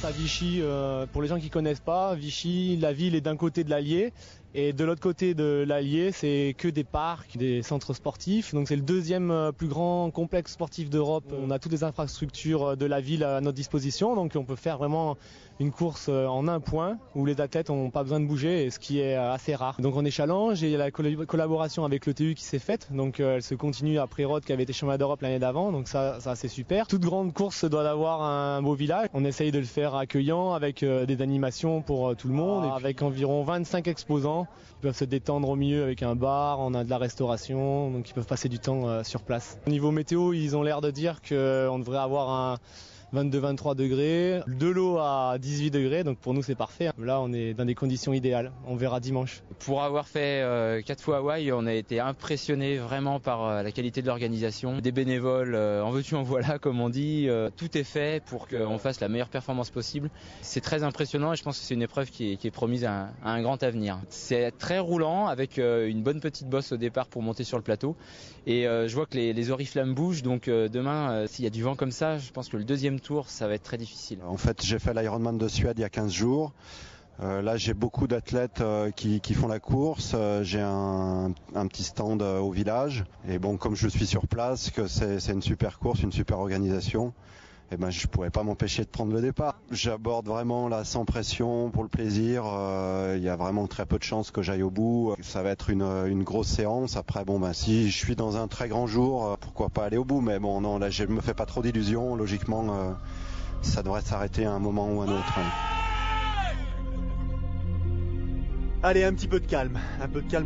à Vichy, pour les gens qui connaissent pas, Vichy, la ville est d'un côté de l'Allier. Et de l'autre côté de l'Allier, c'est que des parcs, des centres sportifs. Donc c'est le deuxième plus grand complexe sportif d'Europe. On a toutes les infrastructures de la ville à notre disposition. Donc on peut faire vraiment une course en un point où les athlètes n'ont pas besoin de bouger, ce qui est assez rare. Donc on est challenge et il y a la collaboration avec l'ETU qui s'est faite. Donc elle se continue après Rhodes qui avait été champion d'Europe l'année d'avant. Donc ça c'est super. Toute grande course doit avoir un beau village. On essaye de le faire accueillant avec des animations pour tout le monde. Et avec environ 25 exposants. Ils peuvent se détendre au milieu avec un bar, on a de la restauration, donc ils peuvent passer du temps sur place. Au niveau météo, ils ont l'air de dire qu'on devrait avoir un 22-23 degrés, de l'eau à 18 degrés, donc pour nous c'est parfait. Là on est dans des conditions idéales, on verra dimanche. Pour avoir fait 4 fois Hawaï, on a été impressionné vraiment par la qualité de l'organisation. Des bénévoles, en veux-tu en voilà comme on dit, tout est fait pour qu'on fasse la meilleure performance possible. C'est très impressionnant et je pense que c'est une épreuve qui est promise à un grand avenir. C'est très roulant avec une bonne petite bosse au départ pour monter sur le plateau. Et je vois que les oriflammes bougent, donc demain, s'il y a du vent comme ça, je pense que le deuxième tour, ça va être très difficile. En fait, j'ai fait l'Ironman de Suède il y a 15 jours. Là, j'ai beaucoup d'athlètes qui font la course. J'ai un petit stand au village. Et bon, comme je suis sur place, que c'est une super course, une super organisation, et ben, je ne pourrais pas m'empêcher de prendre le départ. J'aborde vraiment là sans pression, pour le plaisir. Il y a vraiment très peu de chances que j'aille au bout. Ça va être une grosse séance. Après, bon, ben, si je suis dans un très grand jour, pourquoi pas aller au bout. Mais bon, non, là, je me fais pas trop d'illusions. Logiquement, ça devrait s'arrêter à un moment ou un autre. Allez, un petit peu de calme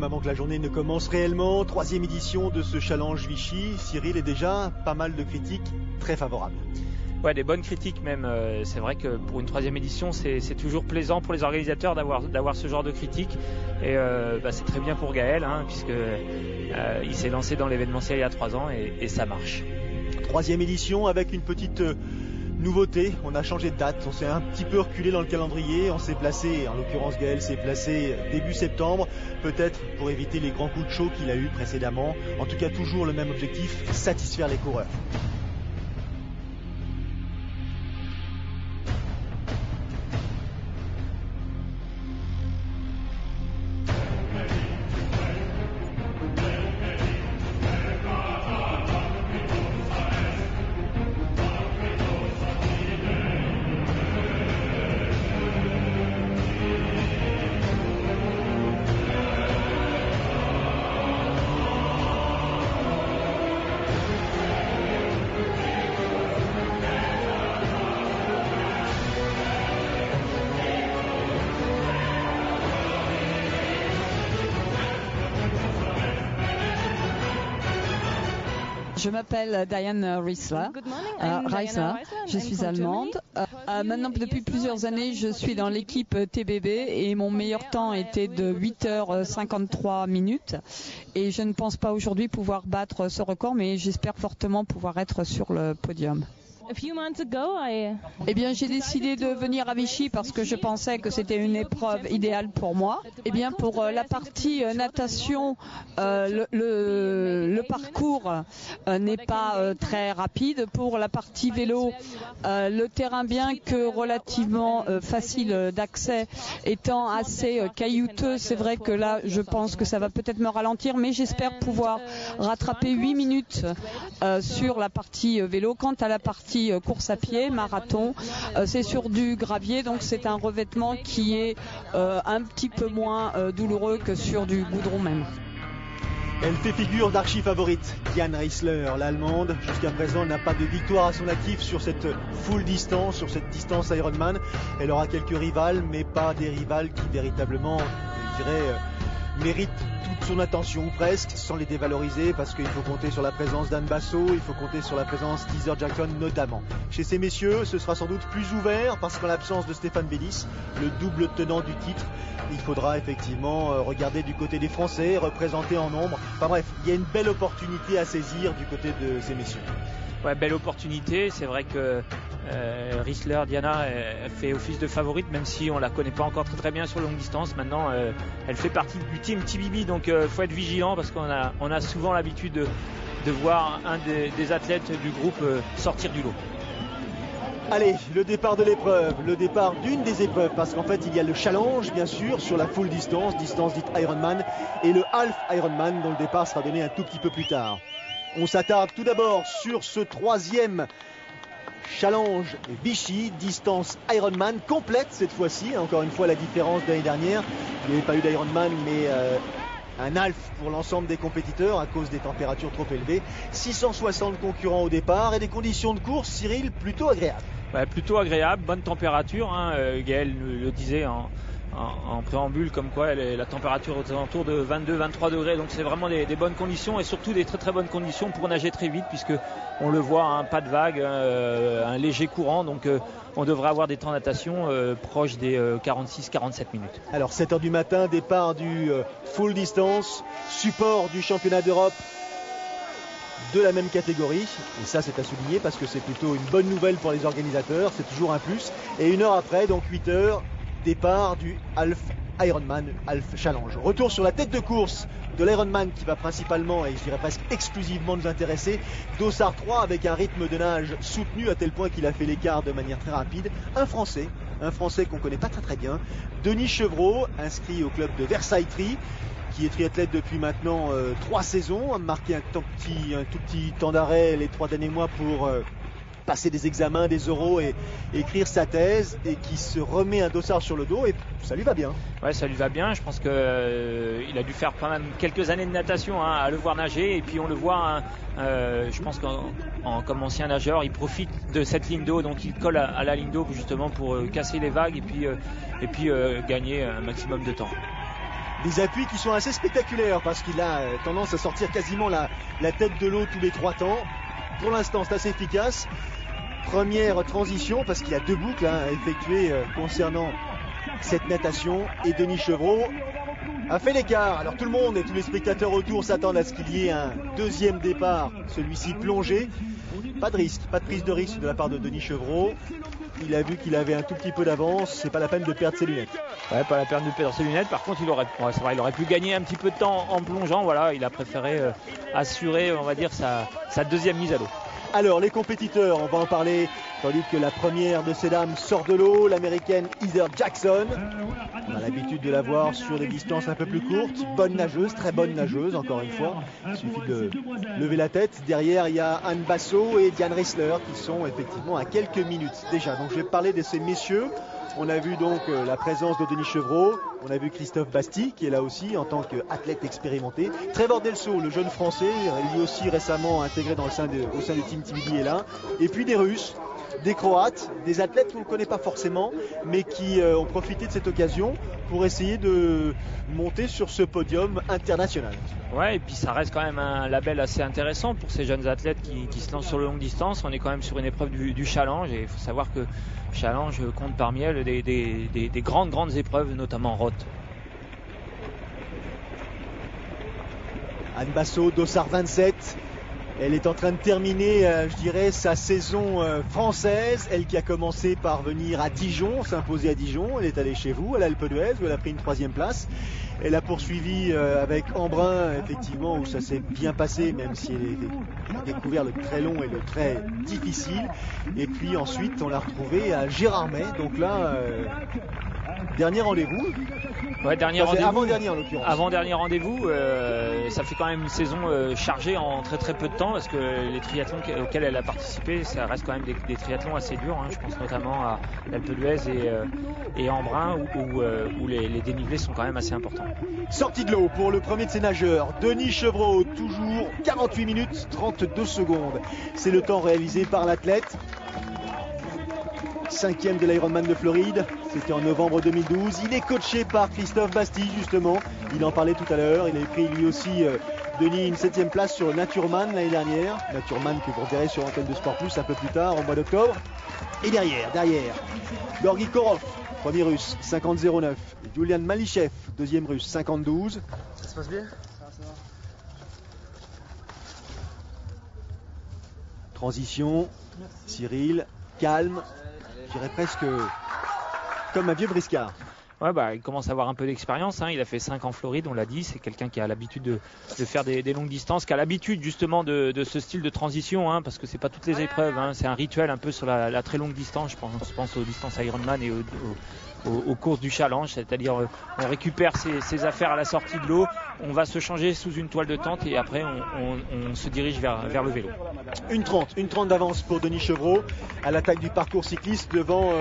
avant que la journée ne commence réellement. 3e édition de ce challenge Vichy. Cyril, est déjà pas mal de critiques très favorables. Ouais, des bonnes critiques même. C'est vrai que pour une 3e édition, c'est toujours plaisant pour les organisateurs d'avoir ce genre de critiques. Et c'est très bien pour Gaël, puisque il s'est lancé dans l'événementiel il y a 3 ans et ça marche. 3e édition avec une petite nouveauté. On a changé de date. On s'est un petit peu reculé dans le calendrier. On s'est placé, en l'occurrence Gaël s'est placé début septembre, peut-être pour éviter les grands coups de chaud qu'il a eu précédemment. En tout cas, toujours le même objectif, satisfaire les coureurs. Je m'appelle Diane Reisler. Je suis allemande. Maintenant, depuis plusieurs années, je suis dans l'équipe TBB et mon meilleur temps était de 8h53 minutes. Et je ne pense pas aujourd'hui pouvoir battre ce record, mais j'espère fortement pouvoir être sur le podium. Eh bien, j'ai décidé de venir à Vichy parce que je pensais que c'était une épreuve idéale pour moi. Eh bien, pour la partie natation, le parcours n'est pas très rapide. Pour la partie vélo, le terrain, bien que relativement facile d'accès, étant assez caillouteux, c'est vrai que là, je pense que ça va peut-être me ralentir, mais j'espère pouvoir rattraper 8 minutes sur la partie vélo. Quant à la partie course à pied, marathon, c'est sur du gravier, donc c'est un revêtement qui est un petit peu moins douloureux que sur du goudron même. Elle fait figure d'archi-favorite. Diane Reisler, l'allemande, jusqu'à présent n'a pas de victoire à son actif sur cette full distance, sur cette distance Ironman. Elle aura quelques rivales, mais pas des rivales qui véritablement, je dirais, méritent toute son attention, ou presque, sans les dévaloriser, parce qu'il faut compter sur la présence d'Anne Basso, il faut compter sur la présence d'Heather Jackson notamment. Chez ces messieurs, ce sera sans doute plus ouvert, parce qu'en l'absence de Stéphane Bellis, le double tenant du titre, il faudra effectivement regarder du côté des Français, représenter en nombre. Enfin bref, il y a une belle opportunité à saisir du côté de ces messieurs. Ouais, belle opportunité. C'est vrai que Reisler, Diana, elle fait office de favorite, même si on la connaît pas encore très bien sur longue distance. Maintenant, elle fait partie du team TBB, donc faut être vigilant parce qu'on a souvent l'habitude de voir un des athlètes du groupe sortir du lot. Allez, le départ de l'épreuve, le départ d'une des épreuves, parce qu'en fait il y a le challenge bien sûr sur la full distance, distance dite Ironman, et le half Ironman dont le départ sera donné un tout petit peu plus tard. On s'attarde tout d'abord sur ce troisième challenge Vichy, distance Ironman complète cette fois-ci. Encore une fois la différence de l'année dernière, il n'y avait pas eu d'Ironman mais un half pour l'ensemble des compétiteurs à cause des températures trop élevées. 660 concurrents au départ et des conditions de course, Cyril, plutôt agréables. Ouais, plutôt agréable, bonne température, hein. Gaël le disait en préambule comme quoi la température aux alentours de 22-23 degrés, donc c'est vraiment des bonnes conditions et surtout des très très bonnes conditions pour nager très vite puisque on le voit, hein, pas de vagues, un léger courant, donc on devrait avoir des temps de natation proches des 46-47 minutes. Alors 7h du matin, départ du full distance, support du championnat d'Europe de la même catégorie, et ça c'est à souligner parce que c'est plutôt une bonne nouvelle pour les organisateurs, c'est toujours un plus. Et une heure après, donc 8h, départ du half Ironman, half challenge. Retour sur la tête de course de l'Ironman qui va principalement et je dirais presque exclusivement nous intéresser. Dossard 3 avec un rythme de nage soutenu à tel point qu'il a fait l'écart de manière très rapide. Un Français qu'on connaît pas très bien, Denis Chevreau, inscrit au club de Versailles-Trie, qui est triathlète depuis maintenant 3 saisons, a marqué un tout petit temps d'arrêt les 3 derniers mois pour passer des examens, des oraux et écrire sa thèse, et qui se remet un dossard sur le dos et ça lui va bien. Ouais, ça lui va bien, je pense qu'il a dû faire quand même quelques années de natation, hein, à le voir nager, et puis on le voit, hein, je pense comme ancien nageur, il profite de cette ligne d'eau, donc il colle à la ligne d'eau justement pour casser les vagues et puis gagner un maximum de temps. Des appuis qui sont assez spectaculaires parce qu'il a tendance à sortir quasiment la tête de l'eau tous les 3 temps. Pour l'instant, c'est assez efficace. Première transition, parce qu'il y a 2 boucles à effectuer concernant cette natation. Et Denis Chevreau a fait l'écart. Alors tout le monde et tous les spectateurs autour s'attendent à ce qu'il y ait un deuxième départ, celui-ci plongé. Pas de risque, pas de prise de risque de la part de Denis Chevreau. Il a vu qu'il avait un tout petit peu d'avance, c'est pas la peine de perdre ses lunettes. Ouais, pas la peine de perdre ses lunettes. Par contre, il aurait pu gagner un petit peu de temps en plongeant. Voilà, il a préféré assurer, on va dire, sa deuxième mise à l'eau. Alors, les compétiteurs, on va en parler, tandis que la première de ces dames sort de l'eau, l'américaine Heather Jackson. On a l'habitude de la voir sur des distances un peu plus courtes. Bonne nageuse, très bonne nageuse, encore une fois. Il suffit de lever la tête. Derrière, il y a Anne Basso et Diane Rissler qui sont effectivement à quelques minutes déjà. Donc, je vais parler de ces messieurs. On a vu donc la présence de Denis Chevreau, on a vu Christophe Basti qui est là aussi en tant qu'athlète expérimenté. Trevor Delso, le jeune français, lui aussi récemment intégré au sein du Team TBD est là. Et puis des Russes, des Croates, des athlètes qu'on ne connaît pas forcément, mais qui ont profité de cette occasion pour essayer de monter sur ce podium international. Ouais, et puis ça reste quand même un label assez intéressant pour ces jeunes athlètes qui se lancent sur le longue distance. On est quand même sur une épreuve du challenge, et il faut savoir que challenge compte parmi elles des grandes épreuves, notamment Roth. Anne Basso, dossard 27. Elle est en train de terminer, je dirais, sa saison française. Elle qui a commencé par venir à Dijon, s'imposer à Dijon. Elle est allée chez vous, à l'Alpe d'Huez, où elle a pris une 3e place. Elle a poursuivi avec Embrun, effectivement, où ça s'est bien passé, même si elle a découvert le très long et le très difficile. Et puis ensuite, on l'a retrouvée à Gérardmer. Donc là, dernier rendez-vous. Ouais, dernier rendez-vous. Avant-dernier en l'occurrence. Avant-dernier rendez-vous. Ça fait quand même une saison chargée en très très peu de temps, parce que les triathlons auxquels elle a participé, ça reste quand même des triathlons assez durs, hein. Je pense notamment à l'Alpe d'Huez et Embrun où les dénivelés sont quand même assez importants. Sortie de l'eau pour le premier de ces nageurs, Denis Chevreau, toujours 48 minutes 32 secondes. C'est le temps réalisé par l'athlète. 5e de l'Ironman de Floride, c'était en novembre 2012. Il est coaché par Christophe Basti, justement. Il en parlait tout à l'heure. Il avait pris lui aussi, Denis, une 7e place sur Naturman l'année dernière. Naturman que vous verrez sur Antenne de Sport Plus un peu plus tard, au mois d'octobre. Et derrière, Georgi Korov, premier russe, 50,09. Julian Malichev, deuxième russe, 50,12. Ça se passe bien? Transition, Cyril, calme, je dirais presque comme un vieux briscard. Ouais, il commence à avoir un peu d'expérience, hein. Il a fait 5 en Floride, on l'a dit. C'est quelqu'un qui a l'habitude de faire des longues distances, qui a l'habitude justement de ce style de transition, hein, parce que c'est pas toutes les épreuves, hein. C'est un rituel un peu sur la très longue distance. Je pense aux distances Ironman et aux courses du challenge, c'est-à-dire on récupère ses affaires à la sortie de l'eau, on va se changer sous une toile de tente et après on se dirige vers le vélo. 1:30 d'avance pour Denis Chevreau à l'attaque du parcours cycliste devant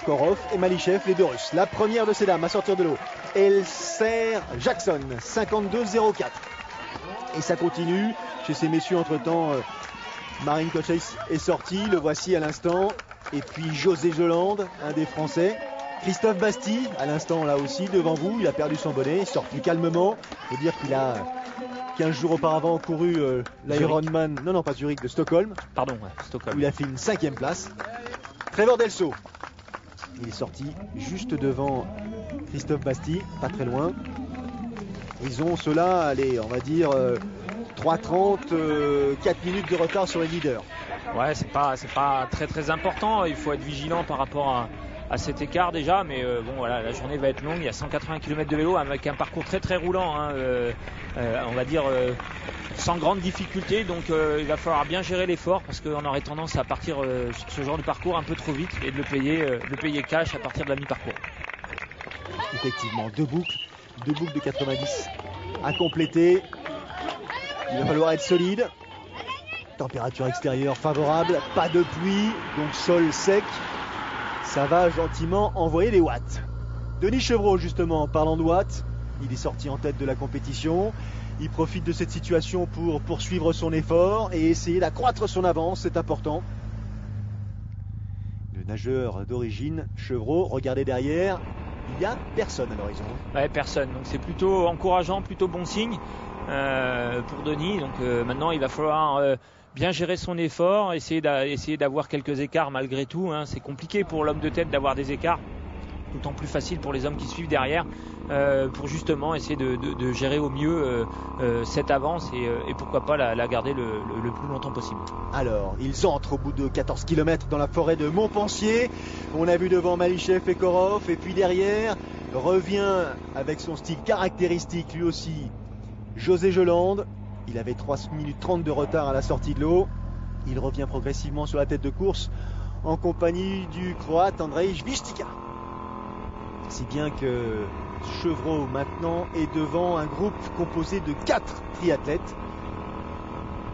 Korov et Malichev, les deux Russes. La première de ces dames à sortir de l'eau, Elser Jackson, 52,04. Et ça continue chez ces messieurs. Entre-temps, Marine Kochais est sorti, le voici à l'instant. Et puis José Jolande, un des Français. Christophe Bastille, à l'instant là aussi, devant vous. Il a perdu son bonnet, il sort plus calmement. Il faut dire qu'il a 15 jours auparavant couru l'Ironman, non pas Zurich, de Stockholm. Pardon, Stockholm. Où il a fait une 5e place. Trevor Delso, il est sorti juste devant Christophe Bastille, pas très loin. Ils ont cela, allez, on va dire 3:30, 4 minutes de retard sur les leaders. Ouais, c'est pas très très important. Il faut être vigilant par rapport à cet écart déjà, mais voilà, la journée va être longue. Il y a 180 km de vélo avec un parcours très très roulant, hein, on va dire sans grande difficulté. Donc il va falloir bien gérer l'effort parce qu'on aurait tendance à partir sur ce genre de parcours un peu trop vite et de le payer cash à partir de la mi-parcours. Effectivement, deux boucles de 90 à compléter. Il va falloir être solide. Température extérieure favorable, pas de pluie, donc sol sec. Ça va gentiment envoyer des watts. Denis Chevreau, justement, parlant de watts, il est sorti en tête de la compétition. Il profite de cette situation pour poursuivre son effort et essayer d'accroître son avance, c'est important. Le nageur d'origine, Chevreau, regardez derrière, il n'y a personne à l'horizon. Ouais, personne, donc c'est plutôt encourageant, plutôt bon signe pour Denis. Donc maintenant, il va falloir bien gérer son effort, essayer d'avoir quelques écarts malgré tout, hein. C'est compliqué pour l'homme de tête d'avoir des écarts, d'autant plus facile pour les hommes qui suivent derrière, pour justement essayer de gérer au mieux cette avance et pourquoi pas la garder le plus longtemps possible. Alors, ils entrent au bout de 14 km dans la forêt de Montpensier. On a vu devant Malichev et Korov, et puis derrière revient avec son style caractéristique lui aussi José Jolande. Il avait 3 minutes 30 de retard à la sortie de l'eau. Il revient progressivement sur la tête de course en compagnie du Croate Andrej Vištika. Si bien que Chevreau maintenant est devant un groupe composé de 4 triathlètes.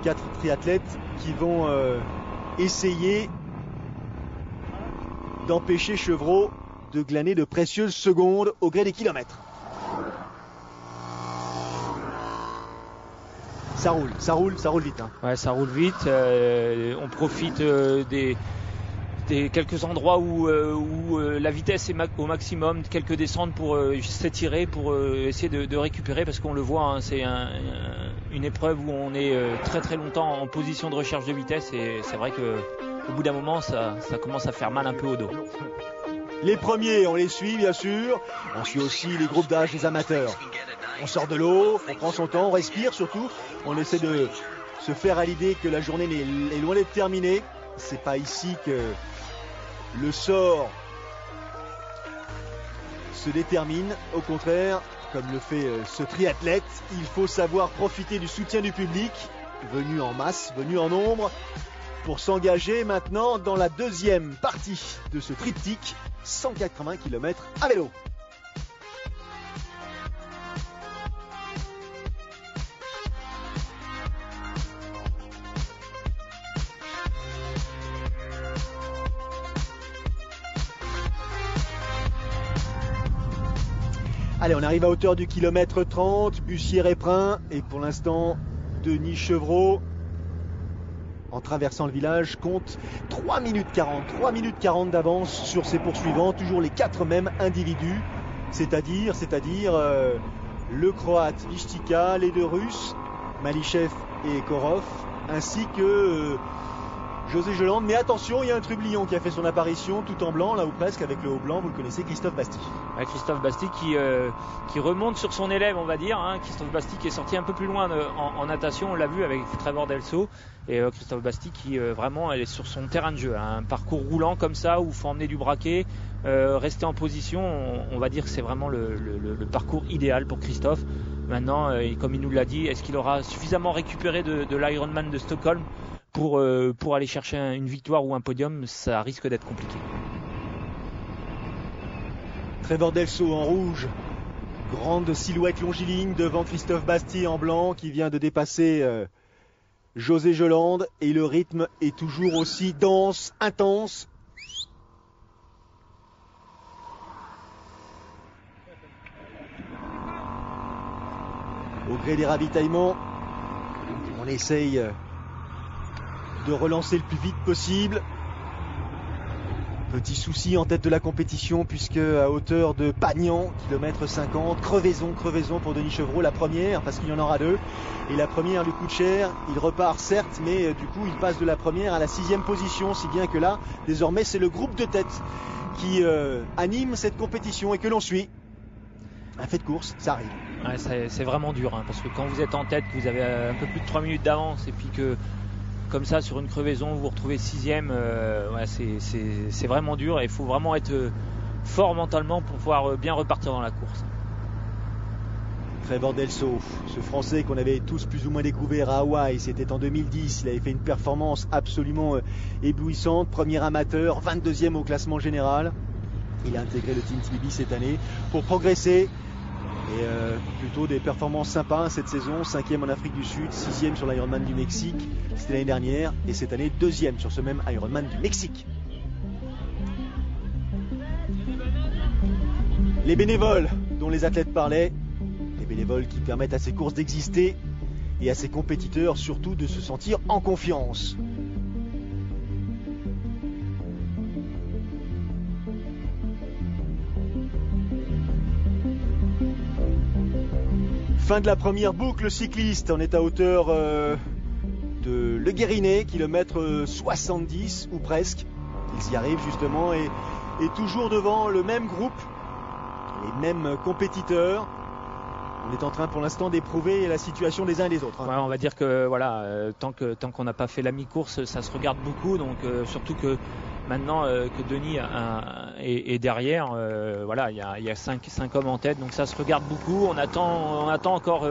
4 triathlètes qui vont essayer d'empêcher Chevreau de glaner de précieuses secondes au gré des kilomètres. Ça roule vite. Hein. Ouais, ça roule vite. On profite des quelques endroits où la vitesse est au maximum, quelques descentes pour s'étirer, pour essayer de récupérer, parce qu'on le voit, hein, c'est une épreuve où on est très très longtemps en position de recherche de vitesse et c'est vrai qu'au bout d'un moment, ça commence à faire mal un peu au dos. Les premiers, on les suit bien sûr. On suit aussi les groupes d'âge des amateurs. On sort de l'eau, on prend son temps, on respire surtout. On essaie de se faire à l'idée que la journée est loin d'être terminée. C'est pas ici que le sort se détermine. Au contraire, comme le fait ce triathlète, il faut savoir profiter du soutien du public, venu en masse, venu en nombre, pour s'engager maintenant dans la deuxième partie de ce triptyque, 180 km à vélo. Allez, on arrive à hauteur du kilomètre 30, Bussière-Éperin, et pour l'instant, Denis Chevreau, en traversant le village, compte 3 minutes 40 d'avance sur ses poursuivants, toujours les 4 mêmes individus, c'est-à-dire le Croate Vištika, les 2 Russes, Malichev et Korov, ainsi que José Jolande, mais attention, il y a un trublion qui a fait son apparition tout en blanc, là ou presque, avec le haut blanc, vous le connaissez, Christophe Basti. Ouais, Christophe Basti qui remonte sur son élève, on va dire. Hein. Christophe Basti qui est sorti un peu plus loin en natation, on l'a vu avec Trevor Delso. Et Christophe Basti qui vraiment elle est sur son terrain de jeu. Hein. Un parcours roulant comme ça, où il faut emmener du braquet, rester en position. On va dire que c'est vraiment le parcours idéal pour Christophe. Maintenant, comme il nous l'a dit, est-ce qu'il aura suffisamment récupéré de l'Ironman de Stockholm pour aller chercher une victoire ou un podium? Ça risque d'être compliqué. Trevor Delso en rouge, grande silhouette longiligne devant Christophe Basti en blanc qui vient de dépasser José Jolande, et le rythme est toujours aussi dense, intense. Au gré des ravitaillements, on essaye de relancer le plus vite possible. Petit souci en tête de la compétition puisque à hauteur de Pagnan, kilomètre 50, crevaison pour Denis Chevreau, la première, parce qu'il y en aura deux. Et la première lui coûte cher, il repart certes, mais du coup il passe de la première à la 6e position, si bien que là, désormais c'est le groupe de tête qui anime cette compétition et que l'on suit. Un fait de course, ça arrive. Ouais, c'est vraiment dur, hein, parce que quand vous êtes en tête, que vous avez un peu plus de 3 minutes d'avance, et puis que comme ça sur une crevaison vous vous retrouvez 6e, ouais, c'est vraiment dur, et il faut vraiment être fort mentalement pour pouvoir bien repartir dans la course. Trevor Delso, ce Français qu'on avait tous plus ou moins découvert à Hawaï, c'était en 2010, il avait fait une performance absolument éblouissante, premier amateur, 22e au classement général. Il a intégré le Team TBB cette année pour progresser. Et plutôt des performances sympas cette saison, 5e en Afrique du Sud, 6e sur l'Ironman du Mexique, c'était l'année dernière, et cette année 2e sur ce même Ironman du Mexique. Les bénévoles dont les athlètes parlaient, les bénévoles qui permettent à ces courses d'exister et à ces compétiteurs surtout de se sentir en confiance. Fin de la première boucle cycliste, on est à hauteur de Le Guérinet, kilomètre 70 ou presque. Ils y arrivent justement et toujours devant le même groupe, les mêmes compétiteurs. On est en train pour l'instant d'éprouver la situation des uns et des autres. Ouais, on va dire que voilà, tant qu'on n'a pas fait la mi-course, ça se regarde beaucoup, donc surtout que maintenant que Denis est derrière, voilà, il y a 5 hommes en tête, donc ça se regarde beaucoup. On attend encore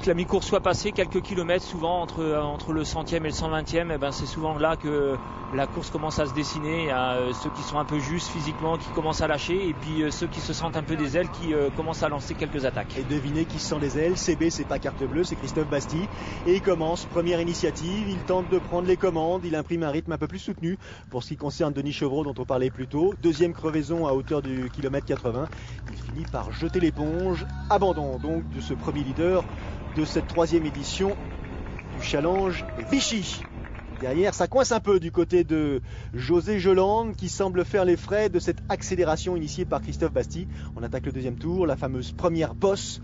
que la mi-course soit passée, quelques kilomètres souvent entre le 100e et le 120e. Et ben c'est souvent là que la course commence à se dessiner. Il y a ceux qui sont un peu justes physiquement qui commencent à lâcher, et puis ceux qui se sentent un peu des ailes qui commencent à lancer quelques attaques. Et devinez qui se sent des ailes. CB, c'est pas carte bleue, c'est Christophe Basti, et il commence, première initiative, il tente de prendre les commandes, il imprime un rythme un peu plus soutenu pour ce qui concerne Denis Chevreau dont on parlait plus tôt. Deuxième crevaison à hauteur du kilomètre 80, il finit par jeter l'éponge. Abandon donc de ce premier leader de cette 3e édition du challenge Vichy. Derrière, ça coince un peu du côté de José Jolande qui semble faire les frais de cette accélération initiée par Christophe Basti. On attaque le deuxième tour, la fameuse première bosse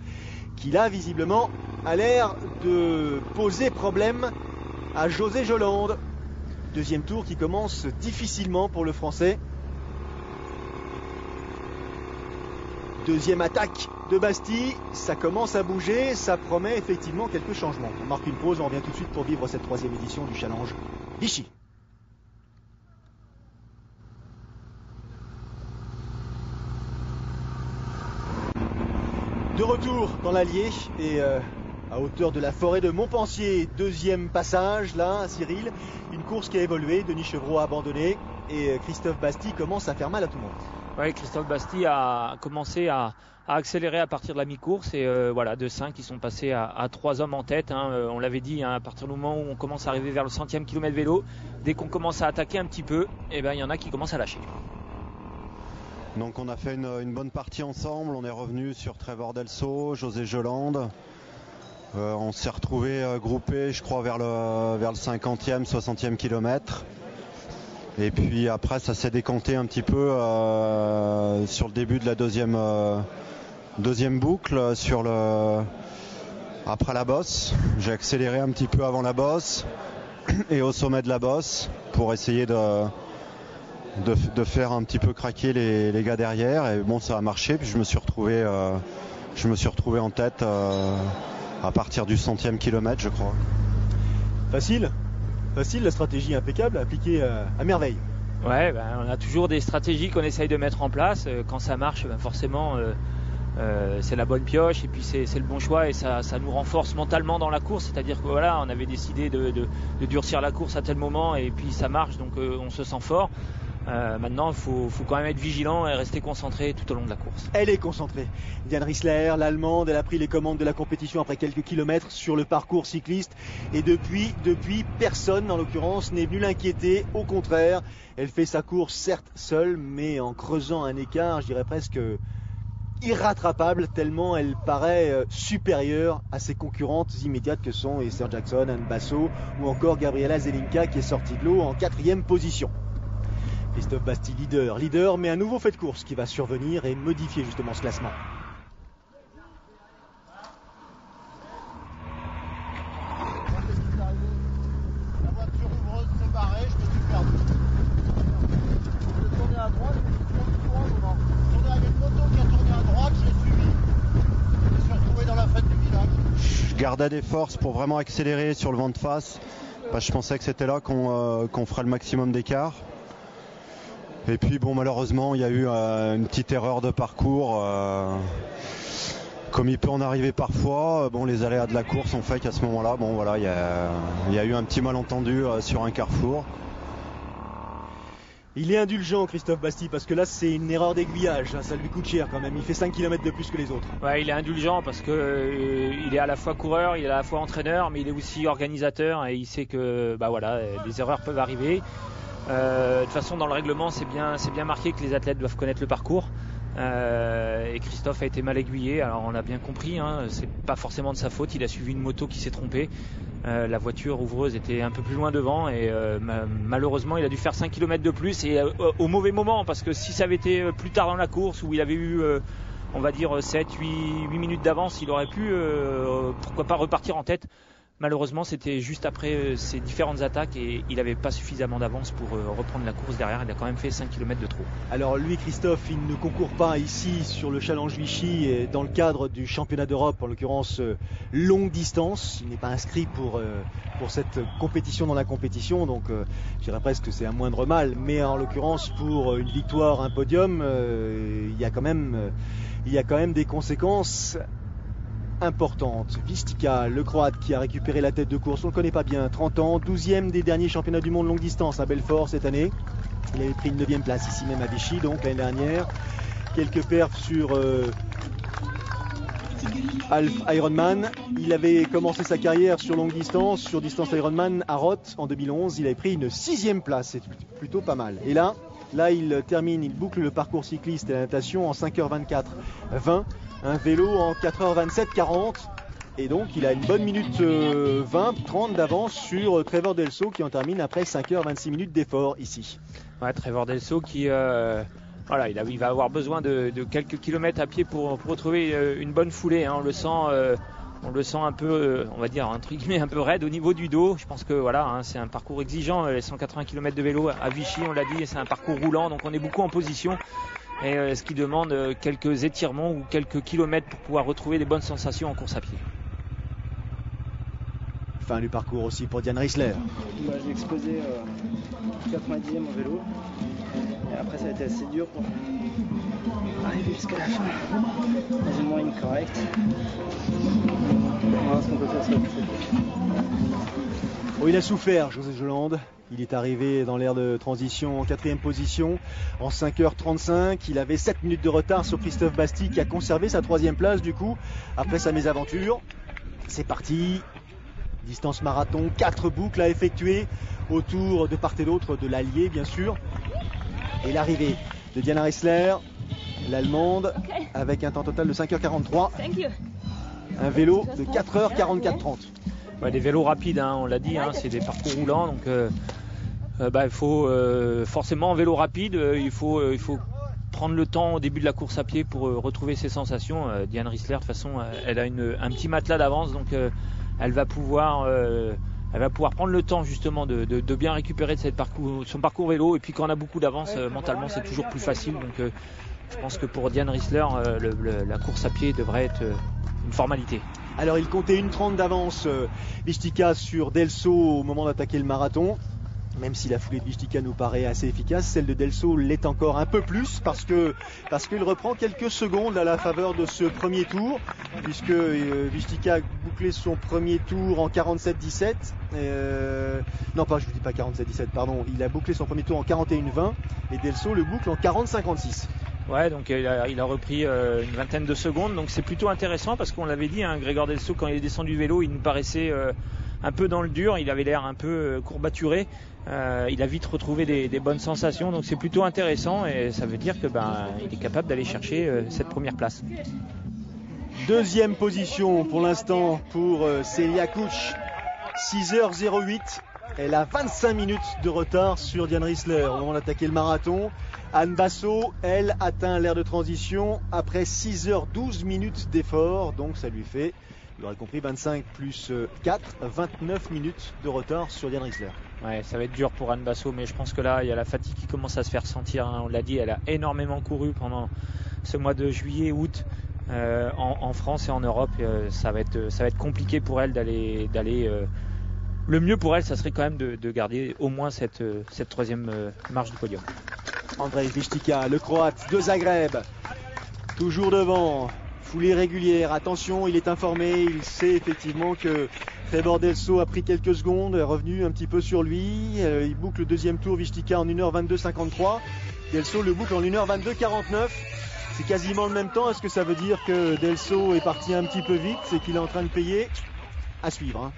qui là visiblement a l'air de poser problème à José Jolande. Deuxième tour qui commence difficilement pour le Français. Deuxième attaque de Basti, ça commence à bouger, ça promet effectivement quelques changements. On marque une pause, on revient tout de suite pour vivre cette 3e édition du challenge Vichy. De retour dans l'Allier et à hauteur de la forêt de Montpensier, deuxième passage là, Cyril, une course qui a évolué, Denis Chevreau a abandonné et Christophe Basti commence à faire mal à tout le monde. Oui, Christophe Basti a commencé à accélérer à partir de la mi-course et voilà, de 5 ils sont passés à 3 hommes en tête, hein. On l'avait dit, hein, à partir du moment où on commence à arriver vers le 100e kilomètre vélo, dès qu'on commence à attaquer un petit peu, et ben il y en a qui commencent à lâcher. Donc on a fait une bonne partie ensemble, on est revenu sur Trevor Delso, José Jolande. On s'est retrouvé groupé, je crois, vers le 50e, 60e kilomètre. Et puis après ça s'est décanté un petit peu sur le début de la deuxième boucle, après la bosse. J'ai accéléré un petit peu avant la bosse. et au sommet de la bosse pour essayer de faire un petit peu craquer les gars derrière. Et bon, ça a marché, puis je me suis retrouvé en tête à partir du 100e kilomètre, je crois. Facile, la stratégie impeccable, appliquée à merveille. Ouais, on a toujours des stratégies qu'on essaye de mettre en place. Quand ça marche, forcément, c'est la bonne pioche et puis c'est le bon choix et ça nous renforce mentalement dans la course. C'est-à-dire que voilà, on avait décidé de durcir la course à tel moment et puis ça marche, donc on se sent fort. Maintenant, il faut quand même être vigilant et rester concentré tout au long de la course. Elle est concentrée. Diane Rissler, l'Allemande, elle a pris les commandes de la compétition après quelques kilomètres sur le parcours cycliste. Et depuis, personne, en l'occurrence, n'est venu l'inquiéter. Au contraire, elle fait sa course, certes seule, mais en creusant un écart, je dirais presque irrattrapable, tellement elle paraît supérieure à ses concurrentes immédiates que sont Esther Jackson, Anne Basso ou encore Gabriela Zelinka qui est sortie de l'eau en 4e position. Christophe Basti leader, mais un nouveau fait de course qui va survenir et modifier justement ce classement. La voiture ouvreuse s'est barrée, je me suis perdu. Je vais tourner à droite, je tournais avec une moto qui a tourné à droite, je l'ai suivi. Je me suis retrouvé dans la fête du village. Je gardais des forces pour vraiment accélérer sur le vent de face. Je pensais que c'était là qu'on ferait le maximum d'écart. Et puis bon, malheureusement il y a eu une petite erreur de parcours comme il peut en arriver parfois. Bon, les aléas de la course ont fait qu'à ce moment là, bon voilà, il y a eu un petit malentendu sur un carrefour. Il est indulgent, Christophe Basti, parce que là c'est une erreur d'aiguillage, ça lui coûte cher quand même, il fait 5 km de plus que les autres. Ouais, il est indulgent parce que il est à la fois coureur, il est à la fois entraîneur, mais il est aussi organisateur et il sait que des erreurs peuvent arriver. De toute façon, dans le règlement, c'est bien marqué que les athlètes doivent connaître le parcours. Et Christophe a été mal aiguillé. Alors on l'a bien compris, c'est pas forcément de sa faute. Il a suivi une moto qui s'est trompée. La voiture ouvreuse était un peu plus loin devant et malheureusement il a dû faire 5 km de plus et au mauvais moment, parce que si ça avait été plus tard dans la course où il avait eu on va dire 7-8 minutes d'avance, il aurait pu pourquoi pas repartir en tête. Malheureusement, c'était juste après ces différentes attaques et il n'avait pas suffisamment d'avance pour reprendre la course derrière. Il a quand même fait 5 km de trop. Alors lui, Christophe, il ne concourt pas ici sur le Challenge Vichy dans le cadre du championnat d'Europe, en l'occurrence longue distance. Il n'est pas inscrit pour cette compétition dans la compétition, donc je dirais presque que c'est un moindre mal. Mais en l'occurrence, pour une victoire, un podium, il y a quand même des conséquences importante. Vistika, le Croate qui a récupéré la tête de course, on le connaît pas bien, 30 ans, 12e des derniers championnats du monde longue distance à Belfort cette année. Il avait pris une 9e place ici même à Vichy, donc l'année dernière. Quelques perfs sur Half Ironman. Il avait commencé sa carrière sur longue distance, sur distance Ironman à Roth en 2011. Il avait pris une 6e place, c'est plutôt pas mal. Et là il boucle le parcours cycliste et la natation en 5h24-20. Un vélo en 4h27-40 et donc il a une bonne minute 20-30 d'avance sur Trevor Delso qui en termine après 5h26 minutes d'effort ici. Ouais, Trevor Delso qui il va avoir besoin de quelques kilomètres à pied pour retrouver une bonne foulée. On le sent un peu, on va dire entre guillemets un peu raide au niveau du dos. Je pense que c'est un parcours exigeant, les 180 km de vélo à Vichy, on l'a dit, c'est un parcours roulant, donc on est beaucoup en position. Et ce qui demande quelques étirements ou quelques kilomètres pour pouvoir retrouver des bonnes sensations en course à pied. Fin du parcours aussi pour Diane Rissler. J'ai explosé 90e en vélo et après ça a été assez dur pour arriver jusqu'à la fin dans une moyenne correcte. On va voir ce qu'on peut faire sur le plus. Oh, il a souffert, José Jolande. Il est arrivé dans l'aire de transition en 4e position en 5h35. Il avait 7 minutes de retard sur Christophe Basti qui a conservé sa 3e place du coup après sa mésaventure. C'est parti. Distance marathon, 4 boucles à effectuer autour de part et d'autre de l'Allier bien sûr. Et l'arrivée de Diana Rissler, l'Allemande, avec un temps total de 5h43. Un vélo de 4h44-30. Des vélos rapides, on l'a dit, c'est des parcours roulants, donc il faut forcément en vélo rapide, il faut prendre le temps au début de la course à pied pour retrouver ses sensations. Diane Rissler, de toute façon, elle a un petit matelas d'avance, donc elle va pouvoir elle va pouvoir prendre le temps justement de bien récupérer de son parcours vélo. Et puis quand on a beaucoup d'avance, mentalement c'est toujours plus facile. Donc je pense que pour Diane Rissler, la course à pied devrait être une formalité. Alors il comptait 1:30 d'avance Vichtika sur Delso au moment d'attaquer le marathon. Même si la foulée de Vichtika nous paraît assez efficace, celle de Delso l'est encore un peu plus parce qu'il reprend quelques secondes à la faveur de ce premier tour, puisque Vichtika a bouclé son premier tour en 47-17. Non, je vous dis pas 47-17, pardon. Il a bouclé son premier tour en 41-20 et Delso le boucle en 40-56. Ouais, donc il a repris une vingtaine de secondes, donc c'est plutôt intéressant parce qu'on l'avait dit, hein, Grégor Delso, quand il est descendu du vélo, il nous paraissait un peu dans le dur, il avait l'air un peu courbaturé. Il a vite retrouvé des bonnes sensations, donc c'est plutôt intéressant et ça veut dire que il est capable d'aller chercher cette première place. Deuxième position pour l'instant pour Celia Kuch, 6h08. Elle a 25 minutes de retard sur Diane Rissler au moment d'attaquer le marathon. Anne Basso, elle, atteint l'ère de transition après 6h12 minutes d'effort, donc ça lui fait, vous l'aurez compris, 25 plus 4, 29 minutes de retard sur Diane Rissler. Ouais, ça va être dur pour Anne Basso, mais je pense que là, il y a la fatigue qui commence à se faire sentir. Hein. On l'a dit, elle a énormément couru pendant ce mois de juillet, août, en France et en Europe. Ça va être compliqué pour elle d'aller. Le mieux pour elle, ça serait quand même de garder au moins cette troisième marche du podium. Andrej Vichtika, le Croate de Zagreb, toujours devant, foulée régulière. Attention, il est informé, il sait effectivement que Trevor Delso a pris quelques secondes, est revenu un petit peu sur lui. Il boucle le deuxième tour, Vichtika en 1h22.53. Delso le boucle en 1h22.49. C'est quasiment le même temps. Est-ce que ça veut dire que Delso est parti un petit peu vite et qu'il est en train de payer? À suivre. Hein.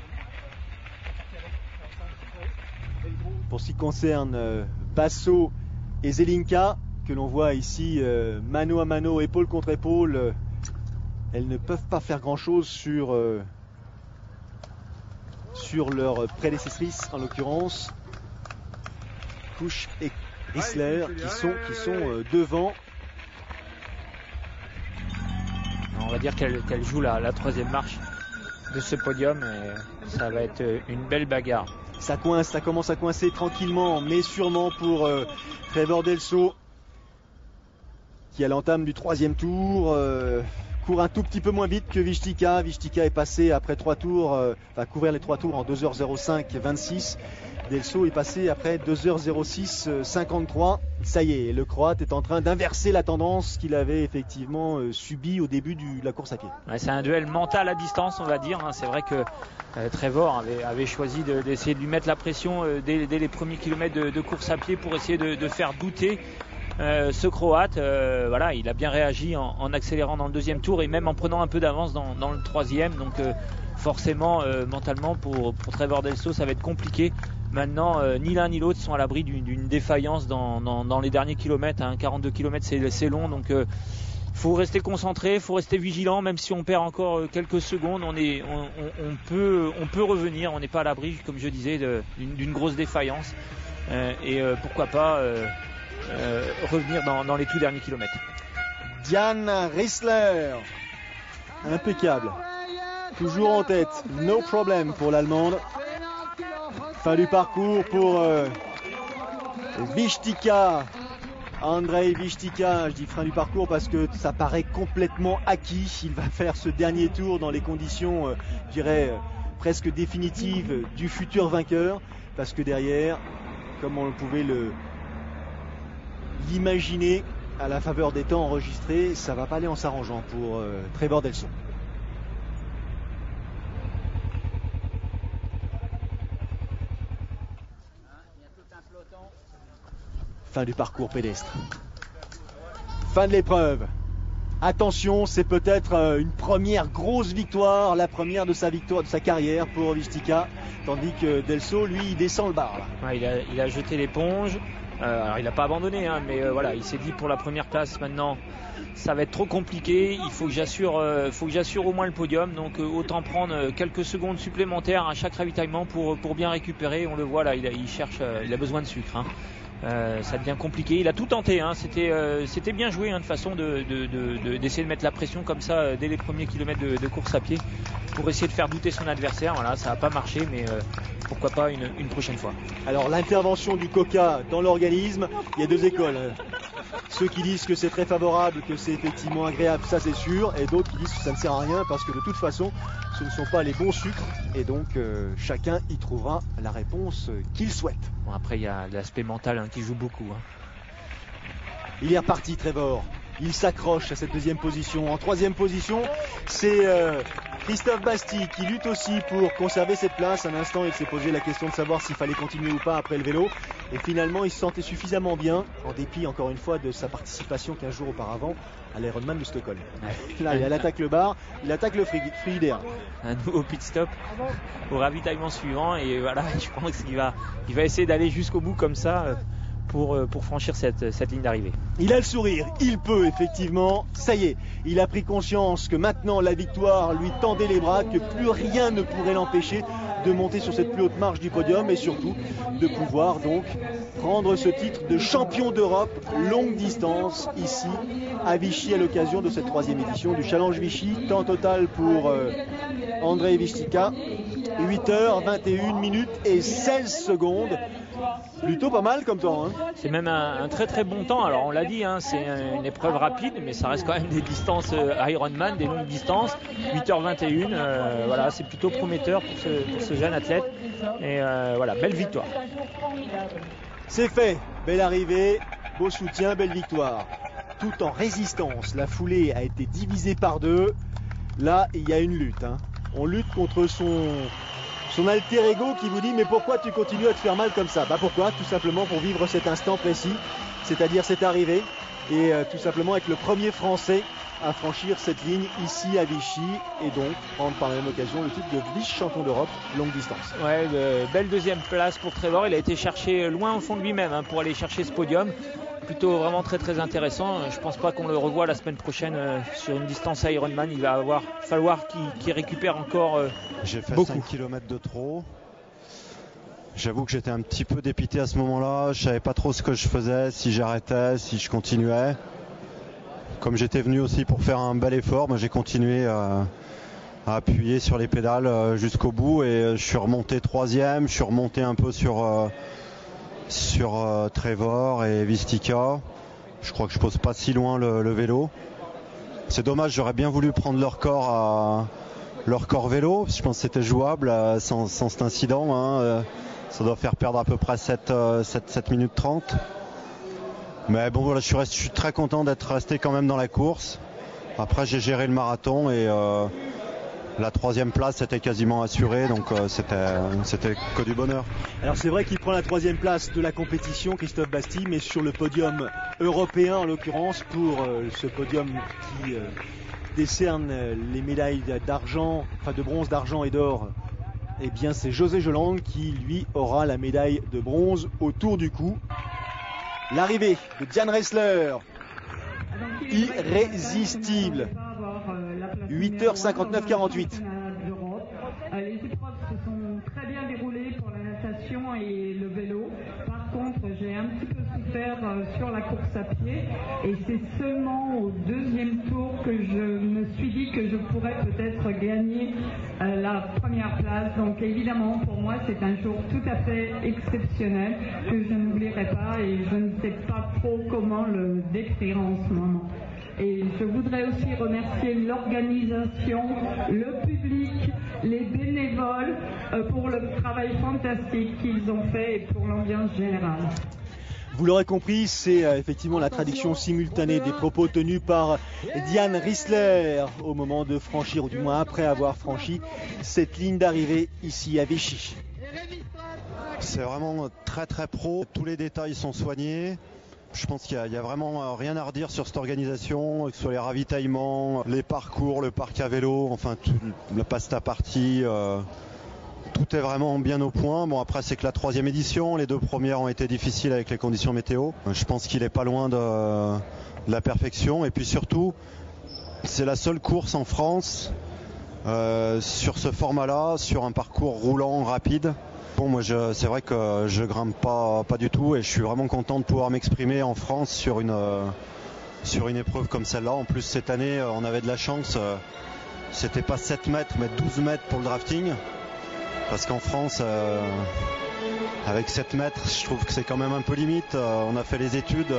Pour ce qui concerne Basso et Zelinka, que l'on voit ici mano à mano, épaule contre épaule, elles ne peuvent pas faire grand chose sur leur prédécessrice, en l'occurrence Kuch et Rissler, qui sont devant. On va dire qu'elle joue la troisième marche de ce podium et ça va être une belle bagarre. Ça commence à coincer tranquillement, mais sûrement pour Trevor Delso, qui à l'entame du troisième tour court un tout petit peu moins vite que Vichtika. Vichtika est passé après 3 tours, va couvrir les 3 tours en 2h05.26. Delso est passé après 2h06.53. Ça y est, le Croate est en train d'inverser la tendance qu'il avait effectivement subie au début de la course à pied. Ouais, c'est un duel mental à distance, on va dire. Hein. C'est vrai que Trevor avait choisi d'essayer de lui mettre la pression dès les premiers kilomètres de course à pied pour essayer de faire douter ce Croate. Voilà, il a bien réagi en accélérant dans le deuxième tour et même en prenant un peu d'avance dans le troisième. Donc forcément, mentalement, pour Trevor Delso, ça va être compliqué. Maintenant, ni l'un ni l'autre sont à l'abri d'une défaillance dans les derniers kilomètres. Hein. 42 km, c'est long, donc faut rester concentré, faut rester vigilant. Même si on perd encore quelques secondes, on peut revenir. On n'est pas à l'abri, comme je disais, d'une grosse défaillance. Et pourquoi pas revenir dans les tout derniers kilomètres. Diane Rissler, impeccable, toujours en tête, no problem pour l'Allemande. Fin du parcours pour Vichtika, Andrej Vichtika. Je dis fin du parcours parce que ça paraît complètement acquis. Il va faire ce dernier tour dans les conditions, je dirais, presque définitives du futur vainqueur. Parce que derrière, comme on pouvait l'imaginer à la faveur des temps enregistrés, ça va pas aller en s'arrangeant pour Trevor Delso. Fin du parcours pédestre. Fin de l'épreuve. Attention, c'est peut-être une première grosse victoire, la première de sa carrière pour Vichtika, tandis que Delso, lui, il descend le bar. Là. Ouais, il a jeté l'éponge. Alors il n'a pas abandonné, hein, mais voilà, il s'est dit pour la première place maintenant, ça va être trop compliqué. Il faut que j'assure au moins le podium. Donc autant prendre quelques secondes supplémentaires à chaque ravitaillement pour bien récupérer. On le voit là, il cherche, il a besoin de sucre. Hein. ça devient compliqué. Il a tout tenté, hein. C'était bien joué, hein, de façon d'essayer de mettre la pression comme ça dès les premiers kilomètres de course à pied pour essayer de faire douter son adversaire. Voilà, ça n'a pas marché, mais pourquoi pas une prochaine fois. Alors l'intervention du Coca dans l'organisme, il y a deux écoles. Ceux qui disent que c'est très favorable, que c'est effectivement agréable, ça c'est sûr, et d'autres qui disent que ça ne sert à rien parce que de toute façon ce ne sont pas les bons sucres, et donc chacun y trouvera la réponse qu'il souhaite. Bon, après il y a l'aspect mental, hein, qui joue beaucoup, hein. Il est reparti, Trevor. Il s'accroche à cette deuxième position. En troisième position, c'est Christophe Bastille qui lutte aussi pour conserver cette place. Un instant, il s'est posé la question de savoir s'il fallait continuer ou pas après le vélo. Et finalement, il se sentait suffisamment bien, en dépit encore une fois de sa participation 15 jours auparavant à l'Ironman de Stockholm. Ouais. Là, il attaque le bar, il attaque le frigidaire. Un nouveau pit stop au ravitaillement suivant. Et voilà, je pense qu'il va essayer d'aller jusqu'au bout comme ça. Pour franchir cette ligne d'arrivée. Il a le sourire, il peut effectivement, ça y est, il a pris conscience que maintenant la victoire lui tendait les bras, que plus rien ne pourrait l'empêcher de monter sur cette plus haute marche du podium et surtout de pouvoir donc prendre ce titre de champion d'Europe longue distance ici à Vichy à l'occasion de cette troisième édition du Challenge Vichy. Temps total pour Andrei Vichtika, 8h21 minutes et 16 secondes. Plutôt pas mal comme temps, hein. C'est même un très très bon temps. Alors on l'a dit, hein, c'est une épreuve rapide, mais ça reste quand même des distances Ironman, des longues distances. 8h21, voilà, c'est plutôt prometteur pour ce jeune athlète. Et voilà, belle victoire. C'est fait, belle arrivée, beau soutien, belle victoire. Tout en résistance, la foulée a été divisée par deux. Là, il y a une lutte, hein. On lutte contre son alter ego qui vous dit mais pourquoi tu continues à te faire mal comme ça? Bah pourquoi? Tout simplement pour vivre cet instant précis, c'est-à-dire cette arrivée, et tout simplement être le premier Français à franchir cette ligne ici à Vichy et donc prendre par la même occasion le titre de vice-champion d'Europe longue distance. Ouais, belle deuxième place pour Trevor. Il a été cherché loin au fond de lui-même, hein, pour aller chercher ce podium. Plutôt vraiment très très intéressant. Je pense pas qu'on le revoie la semaine prochaine sur une distance Ironman. Il va falloir qu'il récupère encore J'ai fait beaucoup. 5 km de trop. J'avoue que j'étais un petit peu dépité à ce moment-là. Je savais pas trop ce que je faisais, si j'arrêtais, si je continuais. Comme j'étais venu aussi pour faire un bel effort, j'ai continué à appuyer sur les pédales jusqu'au bout et je suis remonté troisième. Je suis remonté un peu sur Trevor et Vichtika. Je crois que je pose pas si loin le vélo. C'est dommage, j'aurais bien voulu prendre leur corps vélo. Je pense que c'était jouable sans cet incident, hein. Ça doit faire perdre à peu près 7 minutes 30. Mais bon voilà, je suis très content d'être resté quand même dans la course. Après j'ai géré le marathon et la troisième place était quasiment assurée, donc c'était que du bonheur. Alors c'est vrai qu'il prend la troisième place de la compétition, Christophe Bastille, mais sur le podium européen en l'occurrence, pour ce podium qui décerne les médailles d'argent, enfin de bronze, d'argent et d'or. Eh bien c'est José Joland qui lui aura la médaille de bronze autour du cou. L'arrivée de Diane Reisler, irrésistible. 8h59-48. Les épreuves se sont très bien déroulées pour la natation et le vélo. Par contre, j'ai un petit peu souffert sur la course à pied et c'est seulement au deuxième tour que je me suis dit que je pourrais peut-être gagner la première place. Donc évidemment, pour moi, c'est un jour tout à fait exceptionnel que je n'oublierai pas et je ne sais pas trop comment le décrire en ce moment. Et je voudrais aussi remercier l'organisation, le public, les bénévoles pour le travail fantastique qu'ils ont fait et pour l'ambiance générale. Vous l'aurez compris, c'est effectivement la traduction simultanée des propos tenus par Diane Reisler au moment de franchir, ou du moins après avoir franchi cette ligne d'arrivée ici à Vichy. C'est vraiment très très pro, tous les détails sont soignés. Je pense qu'il y a vraiment rien à redire sur cette organisation, que ce soit les ravitaillements, les parcours, le parc à vélo, enfin tout, la pasta party, tout est vraiment bien au point. Bon après c'est que la troisième édition, les deux premières ont été difficiles avec les conditions météo. Je pense qu'il est pas loin de la perfection et puis surtout c'est la seule course en France sur ce format-là, sur un parcours roulant rapide. Bon, moi c'est vrai que je grimpe pas du tout et je suis vraiment content de pouvoir m'exprimer en France sur une épreuve comme celle-là. En plus cette année on avait de la chance, c'était pas 7 mètres mais 12 mètres pour le drafting. Parce qu'en France avec 7 mètres je trouve que c'est quand même un peu limite. On a fait les études,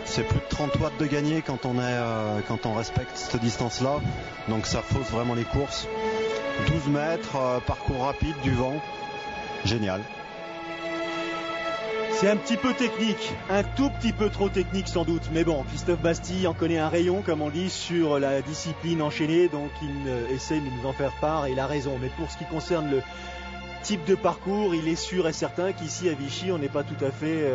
c'est plus de 30 watts de gagné quand on respecte cette distance-là. Donc ça fausse vraiment les courses. 12 mètres, parcours rapide, du vent. Génial. C'est un petit peu technique, un tout petit peu trop technique sans doute, mais bon, Christophe Bastille en connaît un rayon, comme on dit, sur la discipline enchaînée, donc il essaie de nous en faire part et il a raison. Mais pour ce qui concerne le type de parcours, il est sûr et certain qu'ici à Vichy, on n'est pas tout à fait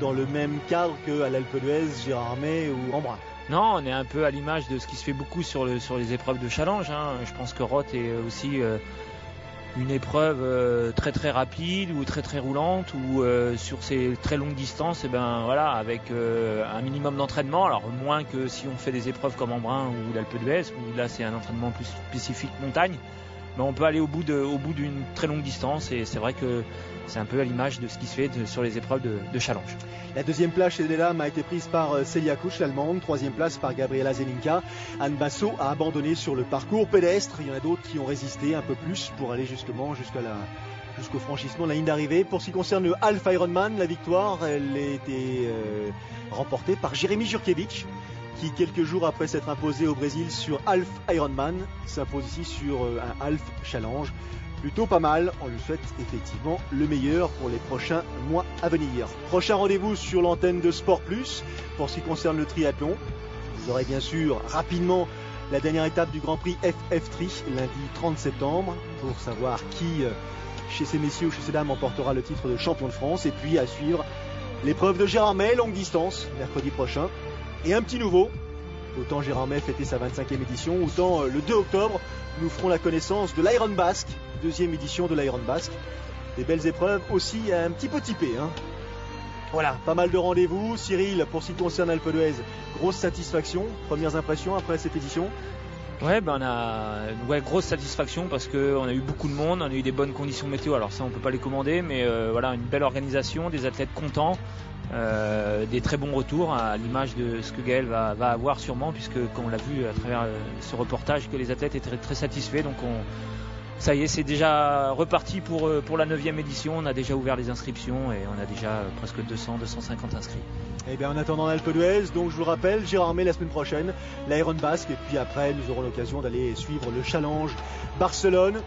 dans le même cadre qu'à l'Alpe d'Huez, Gérardmer ou Embrun. Non, on est un peu à l'image de ce qui se fait beaucoup sur les épreuves de challenge. Je pense que Roth est aussi une épreuve très très rapide ou très très roulante ou sur ces très longues distances, avec un minimum d'entraînement. Alors moins que si on fait des épreuves comme Embrun ou l'Alpe d'Huez, où là c'est un entraînement plus spécifique montagne. Mais on peut aller au bout d'une très longue distance et c'est vrai que c'est un peu à l'image de ce qui se fait sur les épreuves de challenge. La deuxième place chez les dames a été prise par Celia Kusch, l'allemande. Troisième place par Gabriela Zelinka. Anne Basso a abandonné sur le parcours pédestre. Il y en a d'autres qui ont résisté un peu plus pour aller jusqu'au franchissement de la ligne d'arrivée. Pour ce qui concerne le Half Ironman, la victoire, elle a été remportée par Jérémy Jurkiewicz, qui quelques jours après s'être imposé au Brésil sur Half Ironman, s'impose ici sur un Half Challenge. Plutôt pas mal, on lui souhaite effectivement le meilleur pour les prochains mois à venir. Prochain rendez-vous sur l'antenne de Sport Plus pour ce qui concerne le triathlon. Vous aurez bien sûr rapidement la dernière étape du Grand Prix FF3 lundi 30 septembre pour savoir qui chez ces messieurs ou chez ces dames emportera le titre de champion de France. Et puis à suivre l'épreuve de Gérardmer, longue distance, mercredi prochain. Et un petit nouveau, autant Gérardmer fêtait sa 25e édition, autant le 2 octobre, nous ferons la connaissance de l'Iron Basque, deuxième édition de l'Iron Basque. Des belles épreuves aussi un petit peu typées. Voilà, pas mal de rendez-vous. Cyril, pour ce qui concerne Alpe d'Huez, grosse satisfaction. Premières impressions après cette édition? Ouais, on a grosse satisfaction parce qu'on a eu beaucoup de monde, on a eu des bonnes conditions météo. Alors ça, on peut pas les commander, mais une belle organisation, des athlètes contents. Des très bons retours à l'image de ce que Gaël va avoir sûrement, puisque comme on l'a vu à travers ce reportage que les athlètes étaient très satisfaits. Donc ça y est, c'est déjà reparti pour la 9e édition. On a déjà ouvert les inscriptions et on a déjà presque 200-250 inscrits. Et bien en attendant l'Alpe d'Huez, donc je vous rappelle, Gérardmer la semaine prochaine, l'Iron Basque, et puis après nous aurons l'occasion d'aller suivre le Challenge Barcelone,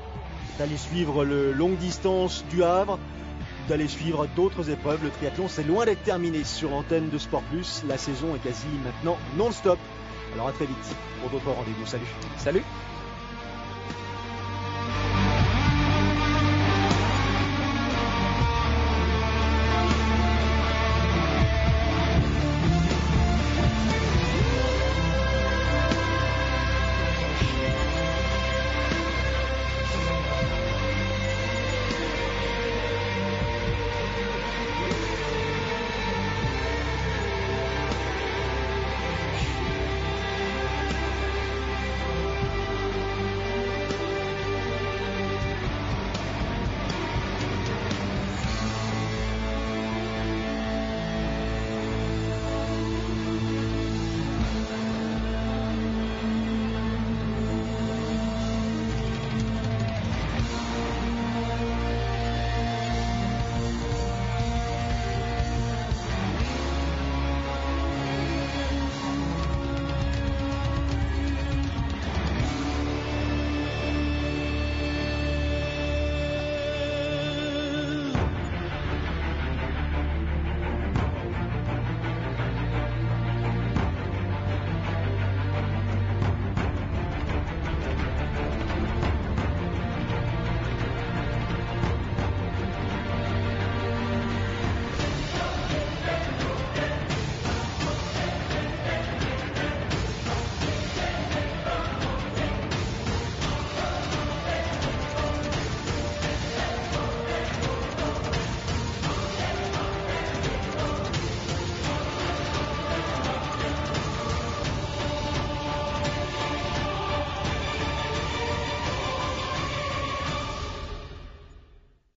d'aller suivre le longue distance du Havre, d'aller suivre d'autres épreuves. Le triathlon, c'est loin d'être terminé sur l'antenne de Sport Plus. La saison est quasi maintenant non-stop. Alors à très vite pour d'autres rendez-vous. Salut. Salut.